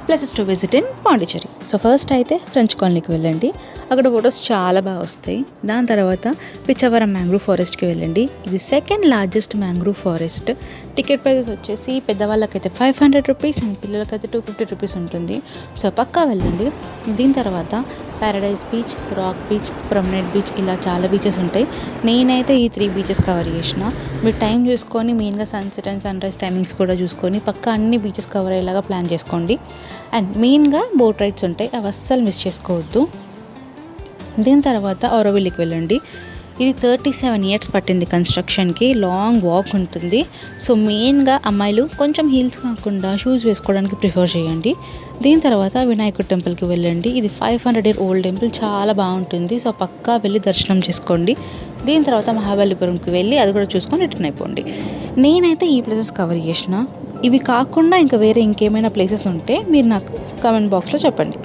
Places to visit in Pondicherry. So first అయితే French కాలనీకి వెళ్ళండి, అక్కడ ఫొటోస్ చాలా బాగా వస్తాయి. దాని తర్వాత పిచ్చవరం మ్యాంగ్రూవ్ ఫారెస్ట్కి వెళ్ళండి. ఇది second largest mangrove forest. Ticket prices వచ్చేసి పెద్దవాళ్ళకైతే 500 రూపీస్ అండ్ పిల్లలకైతే 250 రూపీస్ ఉంటుంది. సో పక్కా వెళ్ళండి. దీని తర్వాత Paradise Beach, Rock Beach, Promenade Beach, ఇలా చాలా బీచెస్ ఉంటాయి. నేనైతే ఈ 3 బీచెస్ కవర్ చేసిన. మీరు టైం చూసుకొని మెయిన్గా sunset and sunrise timings కూడా చూసుకొని పక్కా అన్ని బీచెస్ కవర్ అయ్యేలాగా ప్లాన్ చేసుకోండి. అండ్ మెయిన్గా బోట్ రైడ్స్ ఉంటాయి, అవి అస్సలు మిస్ చేసుకోవద్దు. దీని తర్వాత ఆరోవిల్లికి వెళ్ళండి. ఇది 37 ఇయర్స్ పట్టింది కన్స్ట్రక్షన్కి. లాంగ్ వాక్ ఉంటుంది. సో మెయిన్గా అమ్మాయిలు కొంచెం హీల్స్ కాకుండా షూస్ వేసుకోవడానికి ప్రిఫర్ చేయండి. దీని తర్వాత వినాయకుడి టెంపుల్కి వెళ్ళండి. ఇది 500 ఇయర్ ఓల్డ్ టెంపుల్, చాలా బాగుంటుంది. సో పక్కా వెళ్ళి దర్శనం చేసుకోండి. దీని తర్వాత మహాబలిపురంకి వెళ్ళి అది కూడా చూసుకొని రిటర్న్ అయిపోండి. నేనైతే ఈ ప్లేసెస్ కవర్ చేసిన. ఇవి కాకుండా ఇంకా వేరే ఇంకేమైనా ప్లేసెస్ ఉంటే మీరు నాకు కామెంట్ బాక్స్లో చెప్పండి.